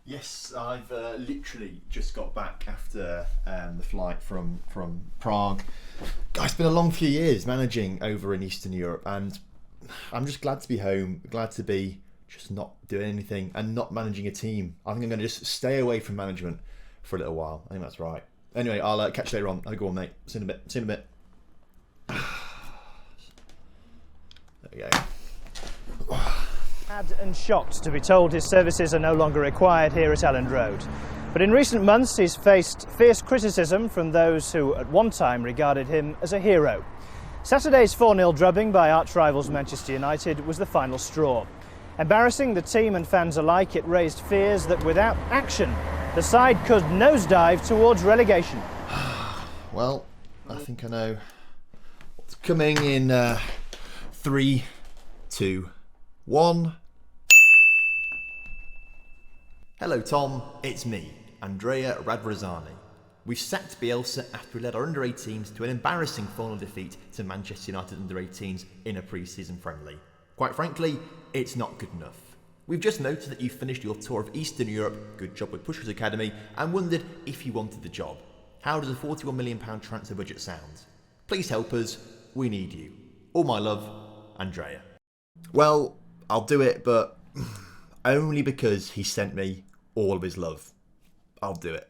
Yes, I've literally just got back after the flight from Prague. It's been a long few years managing over in Eastern Europe, and I'm just glad to be home, glad to be just not doing anything and not managing a team. I think I'm going to just stay away from management for a little while. I think that's right. Anyway, I'll catch you later on. I'll go on, mate. See you in a bit. There we go. Sad and shocked to be told his services are no longer required here at Elland Road. But in recent months he's faced fierce criticism from those who at one time regarded him as a hero. Saturday's 4-0 drubbing by arch-rivals Manchester United was the final straw. Embarrassing the team and fans alike, it raised fears that without action the side could nosedive towards relegation. Well, I think I know what's coming in 3, 2, 1. Hello Tom, it's me, Andrea Radrazani. We've sacked Bielsa after we led our under-18s to an embarrassing 4-0 defeat to Manchester United under-18s in a pre-season friendly. Quite frankly, it's not good enough. We've just noted that you finished your tour of Eastern Europe, good job with Pushers Academy, and wondered if you wanted the job. How does a £41 million transfer budget sound? Please help us, we need you. All my love, Andrea. Well, I'll do it, but only because he sent me all of his love. I'll do it.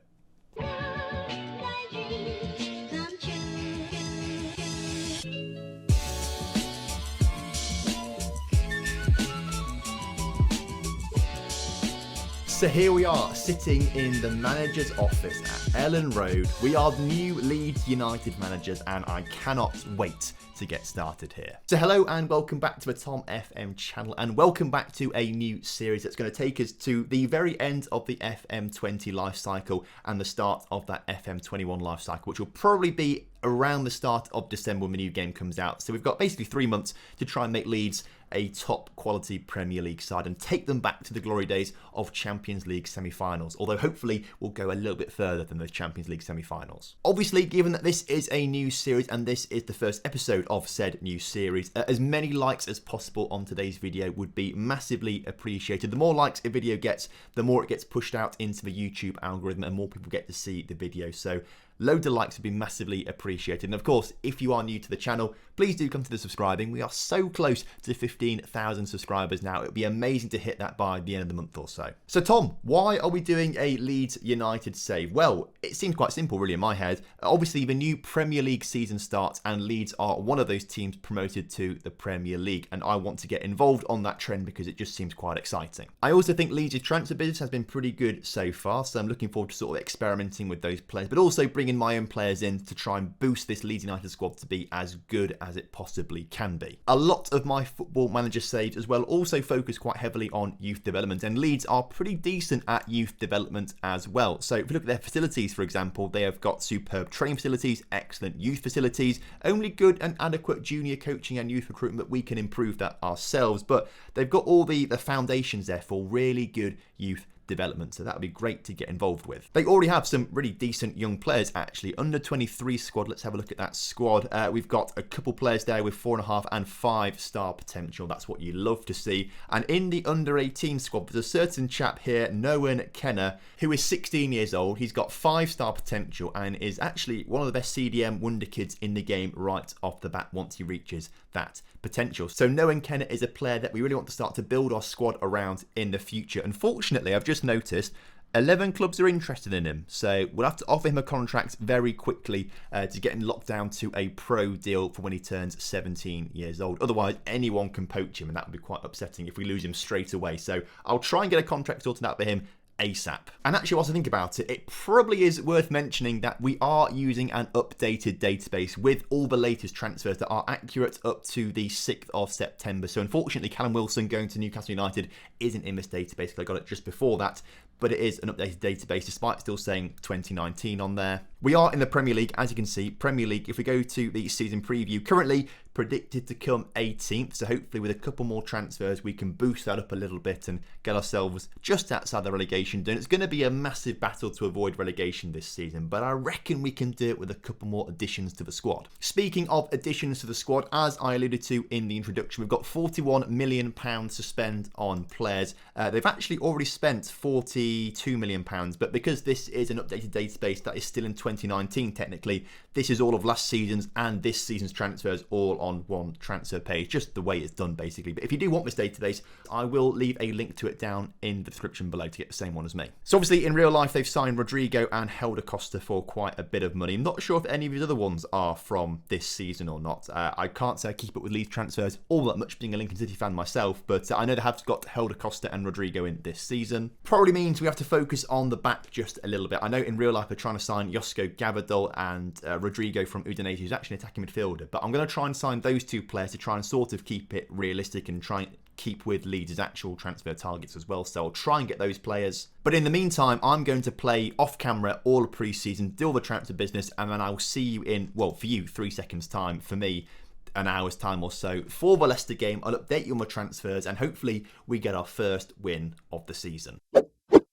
So here we are, sitting in the manager's office at Elland Road. We are the new Leeds United managers, and I cannot wait to get started here. So hello and welcome back to the TomFM channel, and welcome back to a new series that's going to take us to the very end of the FM20 life cycle and the start of that FM21 life cycle, which will probably be around the start of December when the new game comes out. So we've got basically 3 months to try and make Leeds a top quality Premier League side and take them back to the glory days of Champions League semi-finals, although hopefully we'll go a little bit further than those Champions League semi-finals. Obviously, given that this is a new series and this is the first episode of said new series, as many likes as possible on today's video would be massively appreciated. The more likes a video gets, the more it gets pushed out into the YouTube algorithm and more people get to see the video. So loads of likes would be massively appreciated. And of course, if you are new to the channel, please do consider subscribing. We are so close to 15,000 subscribers now. It would be amazing to hit that by the end of the month or so. So Tom, why are we doing a Leeds United save? Well, it seems quite simple really in my head. Obviously, the new Premier League season starts and Leeds are one of those teams promoted to the Premier League. And I want to get involved on that trend because it just seems quite exciting. I also think Leeds' transfer business has been pretty good so far. So I'm looking forward to sort of experimenting with those players, but also bringing my own players in to try and boost this Leeds United squad to be as good as it possibly can be. A lot of my football manager saves as well also focus quite heavily on youth development, and Leeds are pretty decent at youth development as well. So if you look at their facilities, for example, they have got superb training facilities, excellent youth facilities, only good and adequate junior coaching and youth recruitment, but we can improve that ourselves. But they've got all the foundations there for really good youth development, so that would be great to get involved with. They already have some really decent young players actually. Under 23 squad, let's have a look at that squad. We've got a couple players there with 4.5 and 5-star potential. That's what you love to see. And in the under 18 squad, there's a certain chap here, Noah Kenner, who is 16 years old. He's got 5-star potential and is actually one of the best CDM wonder kids in the game right off the bat once he reaches that potential. So Noah Kenner is a player that we really want to start to build our squad around in the future. Unfortunately, I've just noticed 11 clubs are interested in him, so we'll have to offer him a contract very quickly to get him locked down to a pro deal for when he turns 17 years old. Otherwise, anyone can poach him, and that would be quite upsetting if we lose him straight away. So I'll try and get a contract sorted out for him ASAP. And actually, whilst I think about it, it probably is worth mentioning that we are using an updated database with all the latest transfers that are accurate up to the 6th of September. So unfortunately, Callum Wilson going to Newcastle United isn't in this database because I got it just before that. But it is an updated database despite still saying 2019 on there. We are in the Premier League, as you can see. Premier League, if we go to the season preview, currently predicted to come 18th, so hopefully with a couple more transfers we can boost that up a little bit and get ourselves just outside the relegation zone. It's going to be a massive battle to avoid relegation this season, but I reckon we can do it with a couple more additions to the squad. Speaking of additions to the squad, as I alluded to in the introduction, we've got £41 million to spend on players. They've actually already spent £42 million, but because this is an updated database that is still in 2019 technically, this is all of last season's and this season's transfers all on one transfer page, just the way it's done basically. But if you do want this database, I will leave a link to it down in the description below to get the same one as me. So obviously in real life they've signed Rodrigo and Helder Costa for quite a bit of money. I'm not sure if any of his other ones are from this season or not. I can't say I keep up with Leeds transfers all that much, being a Lincoln City fan myself, but I know they have got Helder Costa and Rodrigo in this season. Probably means we have to focus on the back just a little bit. I know in real life they're trying to sign Josko Gvardiol and Rodrigo from Udinese, who's actually an attacking midfielder, but I'm going to try and sign those two players to try and sort of keep it realistic and try and keep with Leeds' actual transfer targets as well, so I'll try and get those players. But in the meantime, I'm going to play off camera all of pre-season, do all the transfer business, and then I'll see you in, well, for you, 3 seconds time, for me, an hour's time or so for the Leicester game. I'll update you on my transfers and hopefully we get our first win of the season.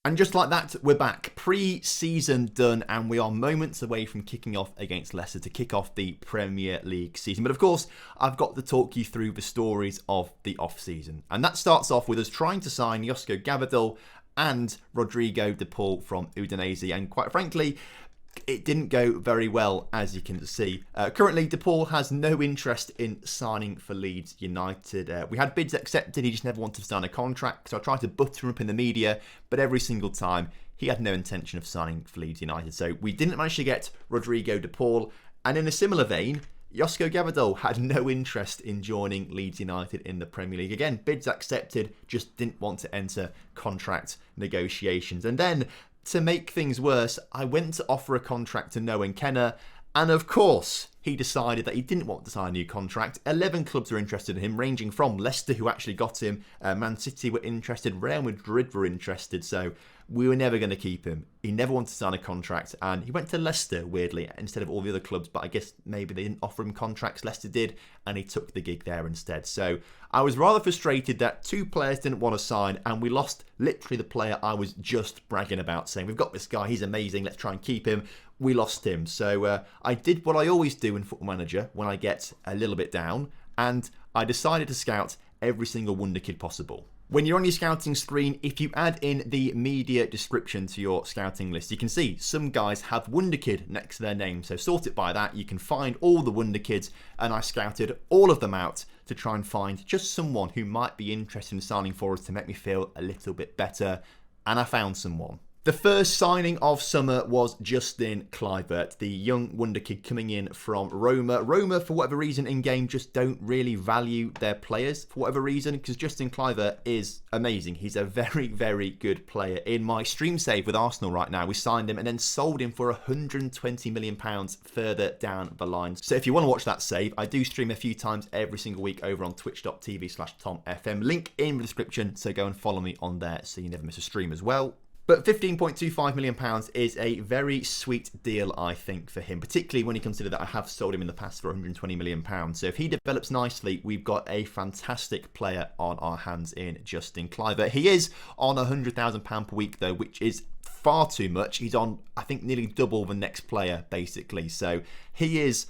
And just like that, we're back. Pre-season done, and we are moments away from kicking off against Leicester to kick off the Premier League season. But of course, I've got to talk you through the stories of the off-season. And that starts off with us trying to sign Josko Gvardiol and Rodrigo de Paul from Udinese. And quite frankly, it didn't go very well, as you can see. Currently, De Paul has no interest in signing for Leeds United. We had bids accepted, he just never wanted to sign a contract, so I tried to butter him up in the media, but every single time he had no intention of signing for Leeds United. So we didn't manage to get Rodrigo de Paul, and in a similar vein, Josko Gvardiol had no interest in joining Leeds United in the Premier League. Again, bids accepted, just didn't want to enter contract negotiations. And then, to make things worse, I went to offer a contract to Noah Kenner, and of course, he decided that he didn't want to sign a new contract. 11 clubs were interested in him, ranging from Leicester, who actually got him, Man City were interested, Real Madrid were interested, so we were never going to keep him. He never wanted to sign a contract, and he went to Leicester, weirdly, instead of all the other clubs, but I guess maybe they didn't offer him contracts, Leicester did, and he took the gig there instead. So I was rather frustrated that 2 players didn't want to sign, and we lost literally the player I was just bragging about, saying, we've got this guy, he's amazing, let's try and keep him. We lost him. So I did what I always do in Football Manager when I get a little bit down, and I decided to scout every single wonder kid possible. When you're on your scouting screen, if you add in the media description to your scouting list, you can see some guys have Wonder Kid next to their name. So sort it by that. You can find all the Wonder Kids, and I scouted all of them out to try and find just someone who might be interested in signing for us to make me feel a little bit better. And I found someone. The first signing of summer was Justin Kluivert, the young wonder kid coming in from Roma. Roma, for whatever reason, in-game just don't really value their players, for whatever reason, because Justin Kluivert is amazing. He's a very, very good player. In my stream save with Arsenal right now, we signed him and then sold him for £120 million further down the line. So if you want to watch that save, I do stream a few times every single week over on twitch.tv/TomFM. Link in the description, so go and follow me on there so you never miss a stream as well. But £15.25 million is a very sweet deal, I think, for him, particularly when you consider that I have sold him in the past for £120 million. So if he develops nicely, we've got a fantastic player on our hands in Justin Kluivert. He is on £100,000 per week, though, which is far too much. He's on, I think, nearly double the next player, basically. So he is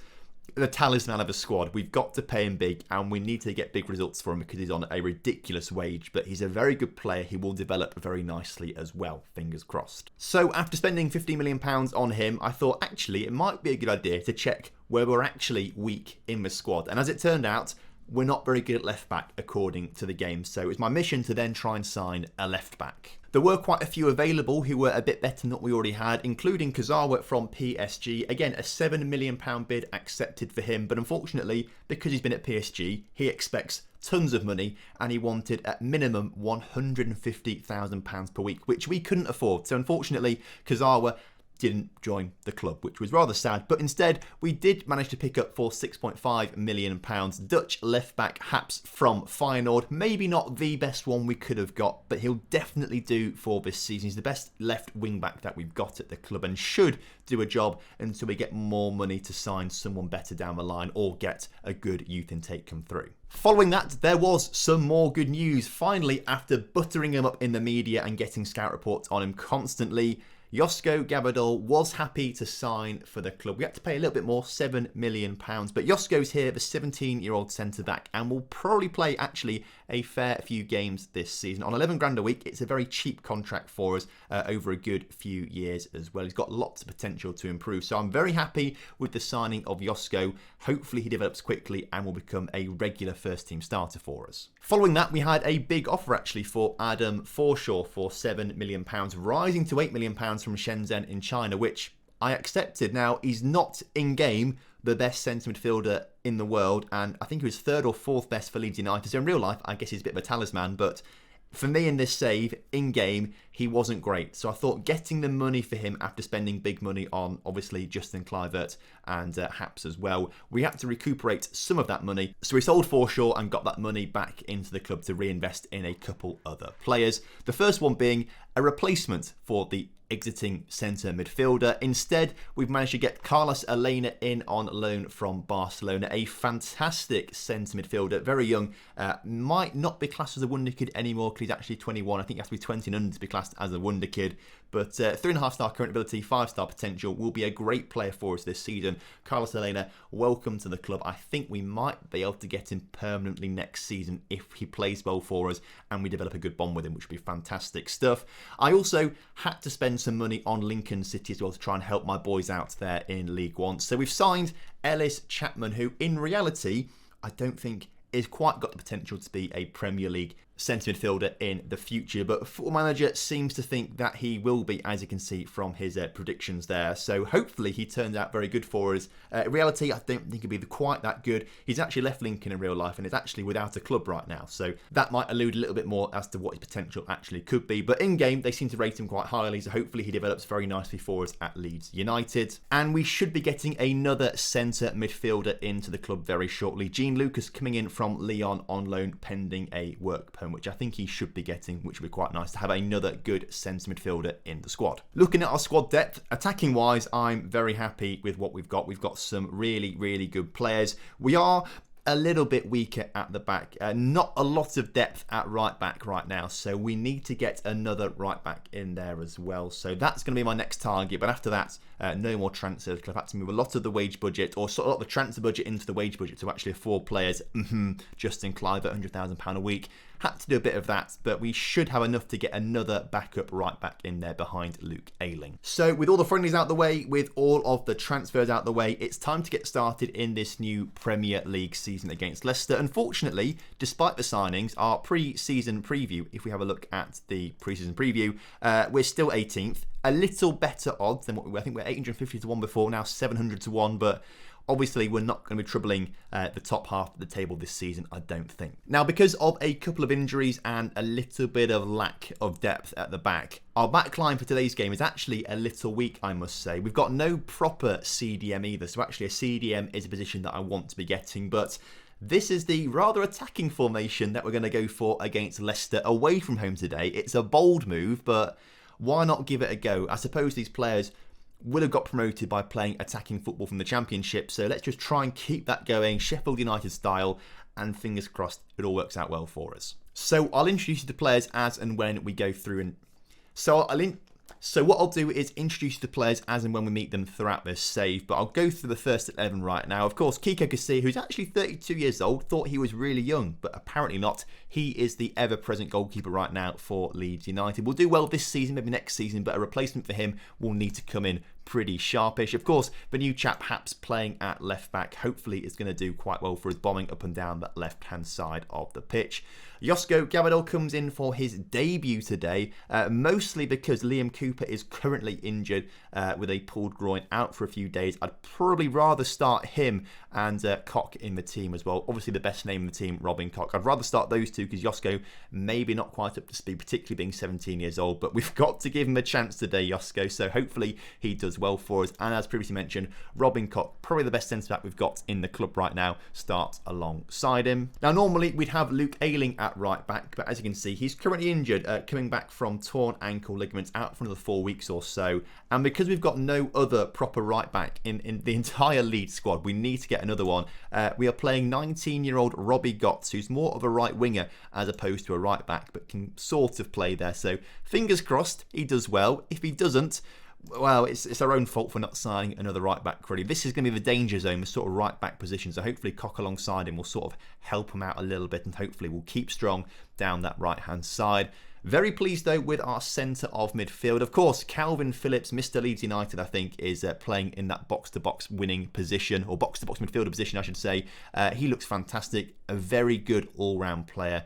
the talisman of a squad. We've got to pay him big, and we need to get big results for him because he's on a ridiculous wage, but he's a very good player. He will develop very nicely as well, fingers crossed. So after spending £50 million on him, I thought actually it might be a good idea to check where we're actually weak in the squad. And as it turned out, we're not very good at left back according to the game, so it was my mission to then try and sign a left back. There were quite a few available who were a bit better than what we already had, including Kurzawa from PSG. Again, a £7 million bid accepted for him, but unfortunately, because he's been at PSG, he expects tons of money, and he wanted at minimum £150,000 per week, which we couldn't afford. So unfortunately, Kurzawa didn't join the club, which was rather sad. But instead, we did manage to pick up for £6.5 million Dutch left-back Haps from Feyenoord. Maybe not the best one we could have got, but he'll definitely do for this season. He's the best left wing-back that we've got at the club and should do a job until we get more money to sign someone better down the line or get a good youth intake come through. Following that, there was some more good news. Finally, after buttering him up in the media and getting scout reports on him constantly, Josko Gabadol was happy to sign for the club. We had to pay a little bit more, £7 million. But Josko's here, the 17-year-old centre-back, and will probably play actually a fair few games this season. On 11 grand a week, it's a very cheap contract for us over a good few years as well. He's got lots of potential to improve. So I'm very happy with the signing of Josko. Hopefully he develops quickly and will become a regular first-team starter for us. Following that, we had a big offer actually for Adam Forshaw for £7 million, rising to £8 million from Shenzhen in China, which I accepted. Now, he's not in-game the best centre midfielder in the world, and I think he was third or fourth best for Leeds United. So in real life, I guess he's a bit of a talisman, but for me in this save, in-game, he wasn't great. So I thought getting the money for him after spending big money on, obviously, Justin Kluivert and Haps as well, we had to recuperate some of that money. So we sold Forshaw and got that money back into the club to reinvest in a couple other players. The first one being a replacement for the exiting centre midfielder. Instead, we've managed to get Carlos Elena in on loan from Barcelona, a fantastic centre midfielder, very young, might not be classed as a wonder kid anymore because he's actually 21. I think he has to be 20 and under to be classed as a wonder kid, but 3.5-star current ability, 5-star potential, will be a great player for us this season. Carlos Elena, welcome to the club. I think we might be able to get him permanently next season if he plays well for us and we develop a good bond with him, which would be fantastic stuff. I also had to spend some money on Lincoln City as well to try and help my boys out there in League One. So we've signed Ellis Chapman, who in reality I don't think is quite got the potential to be a Premier League centre midfielder in the future, but Football Manager seems to think that he will be, as you can see from his predictions there. So hopefully he turns out very good for us. In reality, I don't think he'll be quite that good. He's actually left Lincoln in real life and is actually without a club right now, so that might allude a little bit more as to what his potential actually could be. But in game, they seem to rate him quite highly, so hopefully he develops very nicely for us at Leeds United. And we should be getting another centre midfielder into the club very shortly. Jean Lucas coming in from Lyon on loan pending a work permit, which I think he should be getting, which would be quite nice to have another good centre midfielder in the squad. Looking at our squad depth, attacking wise, I'm very happy with what we've got. We've got some really, really good players. We are a little bit weaker at the back. Not a lot of depth at right back right now, so we need to get another right back in there as well. So that's going to be my next target, but after that, no more transfers, because I've had to move a lot of the wage budget, or sort of a lot of the transfer budget into the wage budget to actually afford players. Justin Kluivert, £100,000 a week. Had to do a bit of that, but we should have enough to get another backup right back in there behind Luke Ayling. So with all the friendlies out the way, with all of the transfers out the way, it's time to get started in this new Premier League season against Leicester. Unfortunately, despite the signings, our pre-season preview, if we have a look at the pre-season preview, we're still 18th. A little better odds than what we were. I think we're 850 to 1 before, now 700 to 1, but obviously, we're not going to be troubling the top half of the table this season, I don't think. Now, because of a couple of injuries and a little bit of lack of depth at the back, our back line for today's game is actually a little weak, I must say. We've got no proper CDM either, so actually a CDM is a position that I want to be getting, but this is the rather attacking formation that we're going to go for against Leicester away from home today. It's a bold move, but why not give it a go? I suppose these players will have got promoted by playing attacking football from the Championship, so let's just try and keep that going, Sheffield United style, and fingers crossed it all works out well for us. So I'll introduce you to players as and when we go through, and so what I'll do is introduce you to players as and when we meet them throughout this save, but I'll go through the first 11 right now. Of course, Kiko Cassie, who's actually 32 years old, thought he was really young, but apparently not. He is the ever-present goalkeeper right now for Leeds United. Will do well this season, maybe next season, but a replacement for him will need to come in pretty sharpish. Of course, the new chap Haps playing at left back hopefully is going to do quite well for us, bombing up and down that left-hand side of the pitch. Josko Gvardiol comes in for his debut today, mostly because Liam Cooper is currently injured with a pulled groin, out for a few days. I'd probably rather start him and Koch in the team as well. Obviously, the best name in the team, Robin Koch. I'd rather start those two because Josko maybe not quite up to speed, particularly being 17 years old. But we've got to give him a chance today, Josko. So hopefully he does well for us. And as previously mentioned, Robin Koch, probably the best centre-back we've got in the club right now, starts alongside him. Now, normally we'd have Luke Ayling at right back, but as you can see, he's currently injured, coming back from torn ankle ligaments, out for another 4 weeks or so. And because we've got no other proper right back in the entire Leeds squad, we need to get another one. We are playing 19-year-old Robbie Gotts, who's more of a right winger as opposed to a right back, but can sort of play there. So fingers crossed he does well. If he doesn't, well, it's our own fault for not signing another right back, really. This is going to be the danger zone, the sort of right back position. So hopefully Koch alongside him will sort of help him out a little bit, and hopefully we'll keep strong down that right hand side. Very pleased, though, with our centre of midfield. Of course, Calvin Phillips, Mr. Leeds United, I think, is playing in that box-to-box winning position, or box-to-box midfielder position, I should say. He looks fantastic. A very good all-round player.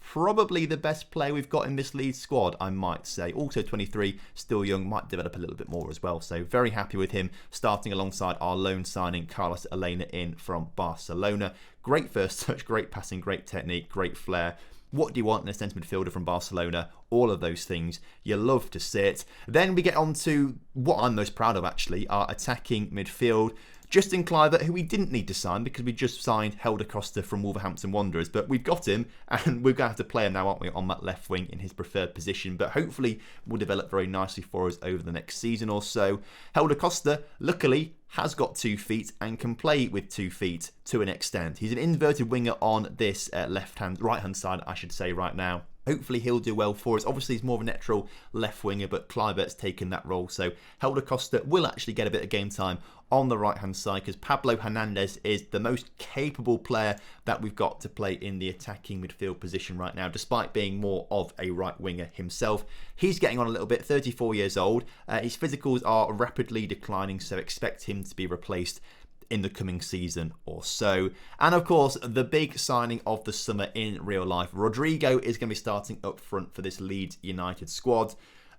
Probably the best player we've got in this Leeds squad, I might say. Also 23, still young, might develop a little bit more as well. So very happy with him starting alongside our loan signing, Carlos Elena, in from Barcelona. Great first touch, great passing, great technique, great flair. What do you want in a centre midfielder from Barcelona? All of those things. You love to see it. Then we get on to what I'm most proud of, actually, our attacking midfield. Justin Kluivert, who we didn't need to sign because we just signed Helder Costa from Wolverhampton Wanderers, but we've got him and we're going to have to play him now, aren't we, on that left wing in his preferred position, but hopefully will develop very nicely for us over the next season or so. Helder Costa, luckily, has got 2 feet and can play with 2 feet to an extent. He's an inverted winger on this right-hand side, I should say, right now. Hopefully he'll do well for us. Obviously he's more of a natural left winger, but Kluivert's taken that role, so Helder Costa will actually get a bit of game time on the right hand side because Pablo Hernandez is the most capable player that we've got to play in the attacking midfield position right now, despite being more of a right winger himself. He's getting on a little bit, 34 years old. His physicals are rapidly declining, so expect him to be replaced in the coming season or so. And of course, the big signing of the summer in real life, Rodrigo is going to be starting up front for this Leeds United squad.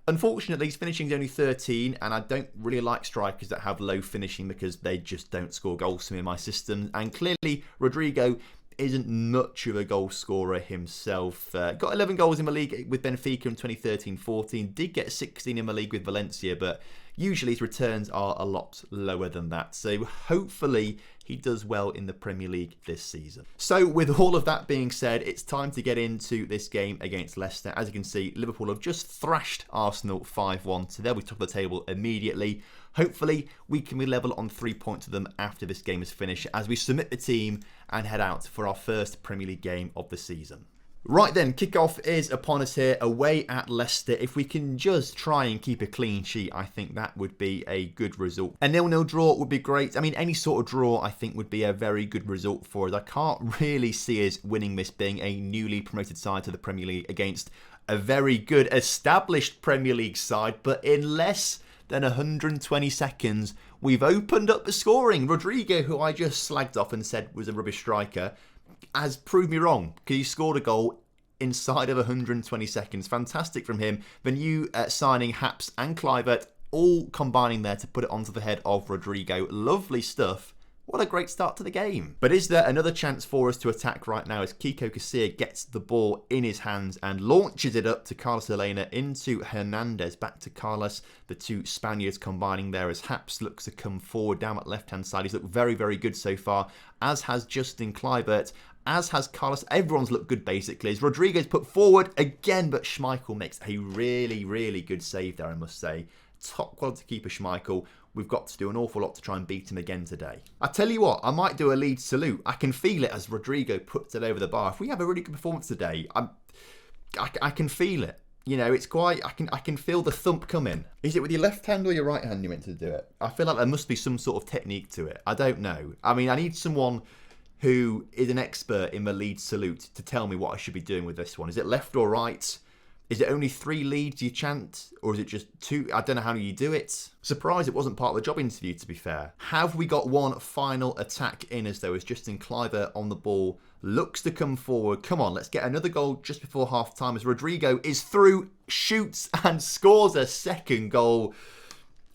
Unfortunately, his finishing is only 13, and I don't really like strikers that have low finishing because they just don't score goals for me in my system. And clearly, Rodrigo isn't much of a goal scorer himself. Got 11 goals in the league with Benfica in 2013-14. Did get 16 in the league with Valencia, but usually his returns are a lot lower than that. So hopefully he does well in the Premier League this season. So with all of that being said, it's time to get into this game against Leicester. As you can see, Liverpool have just thrashed Arsenal 5-1. So they'll be top of the table immediately. Hopefully we can be level on 3 points with them after this game is finished as we submit the team and head out for our first Premier League game of the season. Right then, kickoff is upon us here away at Leicester. If we can just try and keep a clean sheet, I think that would be a good result. A 0-0 draw would be great. I mean, any sort of draw I think would be a very good result for us. I can't really see us winning this, being a newly promoted side to the Premier League against a very good established Premier League side, but in less than 120 seconds, we've opened up the scoring. Rodrigo, who I just slagged off and said was a rubbish striker, has proved me wrong because he scored a goal inside of 120 seconds. Fantastic from him. The new signing, Haps and Kluivert, all combining there to put it onto the head of Rodrigo. Lovely stuff. What a great start to the game. But is there another chance for us to attack right now as Kiko Cassie gets the ball in his hands and launches it up to Carlos Elena into Hernandez. Back to Carlos, the two Spaniards combining there as Haps looks to come forward down that left-hand side. He's looked very, very good so far, as has Justin Kluivert, as has Carlos. Everyone's looked good basically. As Rodrigo's put forward again, but Schmeichel makes a really, really good save there, I must say. Top quality keeper Schmeichel. We've got to do an awful lot to try and beat him again today. I tell you what, I might do a Leeds salute. I can feel it as Rodrigo puts it over the bar. If we have a really good performance today, I can feel it. You know, it's quite, I can feel the thump coming. Is it with your left hand or your right hand you meant to do it? I feel like there must be some sort of technique to it. I don't know. I mean, I need someone who is an expert in the Leeds salute to tell me what I should be doing with this one. Is it left or right? Is it only 3 leads you chant, or is it just 2? I don't know how you do it. Surprised it wasn't part of the job interview, to be fair. Have we got one final attack in us, though, as Justin Kluivert on the ball looks to come forward. Come on, let's get another goal just before half-time as Rodrigo is through, shoots and scores a second goal.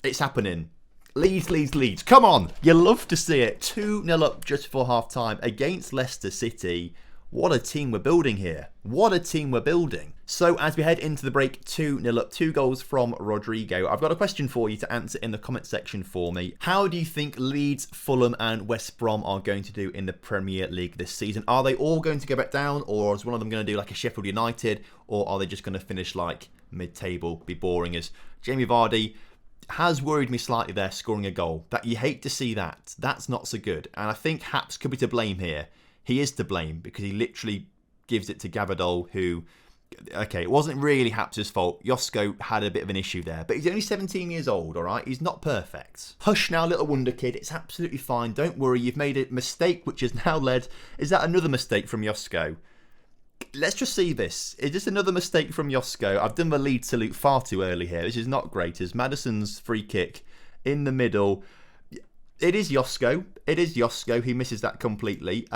It's happening. Leeds. Come on. You love to see it. 2-0 up just before half-time against Leicester City. What a team we're building here. What a team we're building. So as we head into the break, 2-0 up, 2 goals from Rodrigo. I've got a question for you to answer in the comment section for me. How do you think Leeds, Fulham and West Brom are going to do in the Premier League this season? Are they all going to go back down, or is one of them going to do like a Sheffield United, or are they just going to finish like mid-table, be boring, as Jamie Vardy has worried me slightly there, scoring a goal. That you hate to see that. That's not so good. And I think Haps could be to blame here. He is to blame because he literally gives it to Gabadol, who, okay, it wasn't really Haps' fault. Josko had a bit of an issue there, but he's only 17 years old, all right? He's not perfect. Hush now, little wonder kid. It's absolutely fine. Don't worry. You've made a mistake, which has now led... Is that another mistake from Josko? Let's just see this. Is this another mistake from Josko? I've done the lead salute far too early here. This is not great. It's Maddison's free kick in the middle. It is Josko. It is Josko. He misses that completely.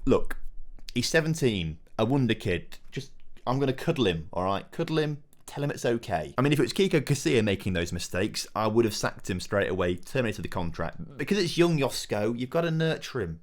Look, he's 17, a wonder kid. I'm going to cuddle him, all right? Cuddle him, tell him it's okay. I mean, if it was Kiko Cassie making those mistakes, I would have sacked him straight away, terminated the contract. Because it's young Josko, you've got to nurture him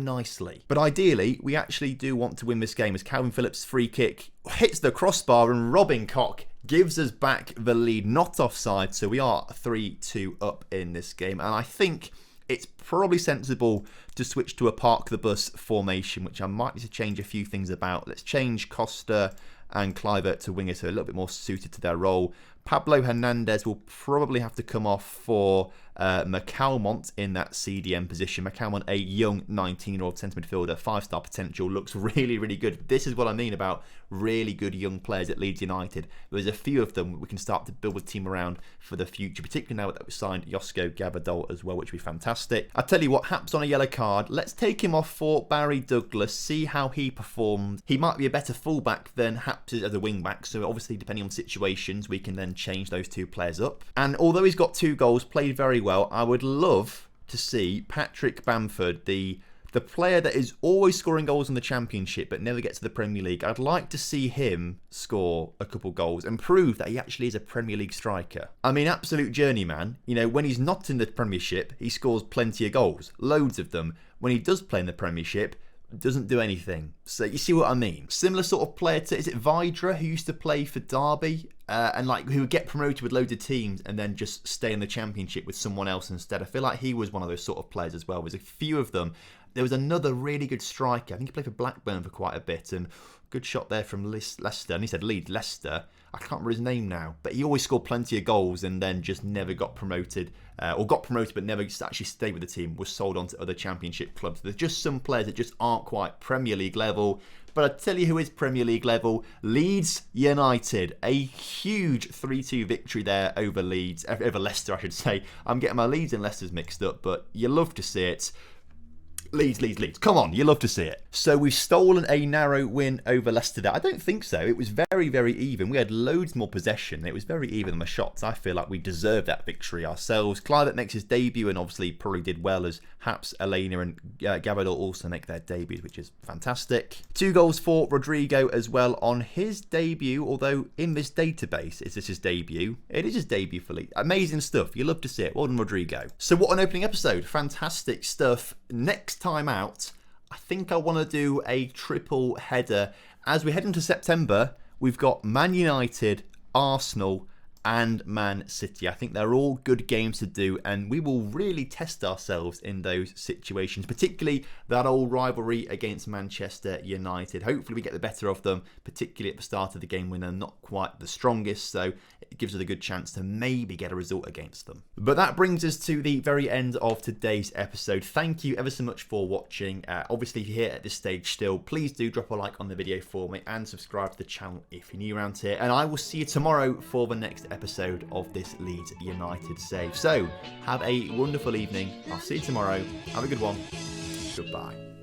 nicely. But ideally, we actually do want to win this game as Calvin Phillips' free kick hits the crossbar and Robin Koch gives us back the lead, not offside. So we are 3-2 up in this game. And I think it's probably sensible to switch to a park the bus formation, which I might need to change a few things about. Let's change Costa and Kluivert to wingers, so a little bit more suited to their role. Pablo Hernandez will probably have to come off for McAlmont in that CDM position. McAlmont, a young 19-year-old centre midfielder, 5-star potential, looks really, really good. This is what I mean about really good young players at Leeds United. There's a few of them we can start to build a team around for the future, particularly now that we've signed Josko Gabadol as well, which would be fantastic. I tell you what, Haps on a yellow card. Let's take him off for Barry Douglas, see how he performed. He might be a better fullback than Haps is as a wingback, so obviously depending on situations, we can then change those two players up. And although he's got 2 goals, played very well, I would love to see Patrick Bamford, the player that is always scoring goals in the Championship but never gets to the Premier League. I'd like to see him score a couple goals and prove that he actually is a Premier League striker. I mean, absolute journeyman. You know, when he's not in the Premiership, he scores plenty of goals, loads of them. When he does play in the Premiership, doesn't do anything. So you see what I mean? Similar sort of player to, is it Vidra, who used to play for Derby and like who would get promoted with loads of teams and then just stay in the Championship with someone else instead. I feel like he was one of those sort of players as well. There's a few of them. There was another really good striker. I think he played for Blackburn for quite a bit, and good shot there from Leicester. And he said Leeds, Leicester. I can't remember his name now, but he always scored plenty of goals and then just never got promoted, or got promoted but never actually stayed with the team, was sold on to other Championship clubs. There's just some players that just aren't quite Premier League level. But I tell you who is Premier League level, Leeds United. A huge 3-2 victory there over Leicester, I should say. I'm getting my Leeds and Leicester's mixed up, but you love to see it. Leeds. Come on, you love to see it. So we've stolen a narrow win over Leicester there. I don't think so. It was very, very even. We had loads more possession. It was very even on the shots. I feel like we deserved that victory ourselves. Kluivert makes his debut and obviously probably did well, as Haps, Elena and Gabadol also make their debuts, which is fantastic. 2 goals for Rodrigo as well on his debut, although in this database, is this his debut? It is his debut for Leeds. Amazing stuff. You love to see it. Well done, Rodrigo. So what an opening episode. Fantastic stuff. Next time out, I think I want to do a triple header. As we head into September, we've got Man United, Arsenal and Man City. I think they're all good games to do, and we will really test ourselves in those situations, particularly that old rivalry against Manchester United. Hopefully we get the better of them, particularly at the start of the game when they're not quite the strongest, so it gives us a good chance to maybe get a result against them. But that brings us to the very end of today's episode. Thank you ever so much for watching. Obviously, if you're here at this stage still, please do drop a like on the video for me and subscribe to the channel if you're new around here. And I will see you tomorrow for the next episode of this Leeds United save. So have a wonderful evening. I'll see you tomorrow. Have a good one. Goodbye.